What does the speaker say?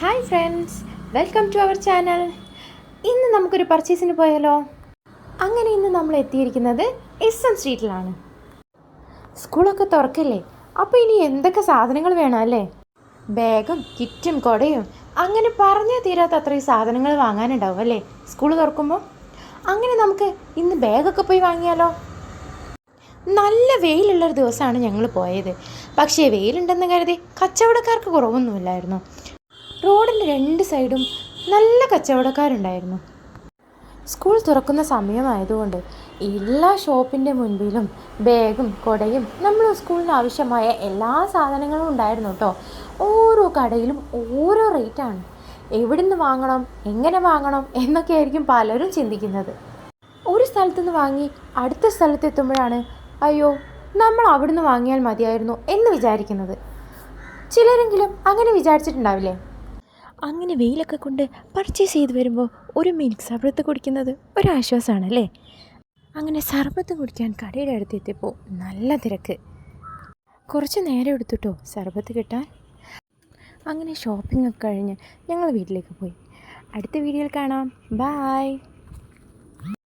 Hi friends, welcome to our channel. ഇന്ന് നമുക്കൊരു പർച്ചേസിന് പോയാലോ? അങ്ങനെ ഇന്ന് നമ്മൾ എത്തിയിരിക്കുന്നത് SM സ്ട്രീറ്റിലാണ്. സ്കൂളൊക്കെ തുറക്കല്ലേ, അപ്പോൾ ഇനി എന്തൊക്കെ സാധനങ്ങൾ വേണം അല്ലേ? ബാഗും കിറ്റും കൊടയും അങ്ങനെ പറഞ്ഞാൽ തീരാത്ത അത്രയും സാധനങ്ങൾ വാങ്ങാനുണ്ടാവും അല്ലേ സ്കൂൾ തുറക്കുമ്പോൾ. അങ്ങനെ നമുക്ക് ഇന്ന് ബാഗൊക്കെ പോയി വാങ്ങിയാലോ? നല്ല വെയിലുള്ളൊരു ദിവസമാണ് ഞങ്ങൾ പോയത്. പക്ഷേ വെയിലുണ്ടെന്ന് കരുതി കച്ചവടക്കാർക്ക് കുറവൊന്നുമില്ലായിരുന്നു. റോഡിൻ്റെ രണ്ട് സൈഡും നല്ല കച്ചവടക്കാരുണ്ടായിരുന്നു. സ്കൂൾ തുറക്കുന്ന സമയമായതുകൊണ്ട് എല്ലാ ഷോപ്പിൻ്റെ മുൻപിലും ബാഗും കൊടയും നമ്മൾ സ്കൂളിന് ആവശ്യമായ എല്ലാ സാധനങ്ങളും ഉണ്ടായിരുന്നു കേട്ടോ. ഓരോ കടയിലും ഓരോ റേറ്റാണ്. എവിടെ നിന്ന് വാങ്ങണം, എങ്ങനെ വാങ്ങണം എന്നൊക്കെ ആയിരിക്കും പലരും ചിന്തിക്കുന്നത്. ഒരു സ്ഥലത്തുനിന്ന് വാങ്ങി അടുത്ത സ്ഥലത്തെത്തുമ്പോഴാണ് അയ്യോ, നമ്മൾ അവിടുന്ന് വാങ്ങിയാൽ മതിയായിരുന്നു എന്ന് വിചാരിക്കുന്നത്. ചിലരെങ്കിലും അങ്ങനെ വിചാരിച്ചിട്ടുണ്ടാവില്ലേ? അങ്ങനെ വെയിലൊക്കെ കൊണ്ട് പർച്ചേസ് ചെയ്ത് വരുമ്പോൾ ഒരു മിൽക്ക് സർബത്ത് കുടിക്കുന്നത് ഒരാശ്വാസമാണല്ലേ. അങ്ങനെ സർബത്ത് കുടിക്കാൻ കടയുടെ അടുത്തെത്തിയപ്പോൾ നല്ല തിരക്ക്. കുറച്ച് നേരം എടുത്തിട്ടോ സർബത്ത് കിട്ടാൻ. അങ്ങനെ ഷോപ്പിംഗ് ഒക്കെ കഴിഞ്ഞ് ഞങ്ങൾ വീട്ടിലേക്ക് പോയി. അടുത്ത വീഡിയോയിൽ കാണാം. ബായ്.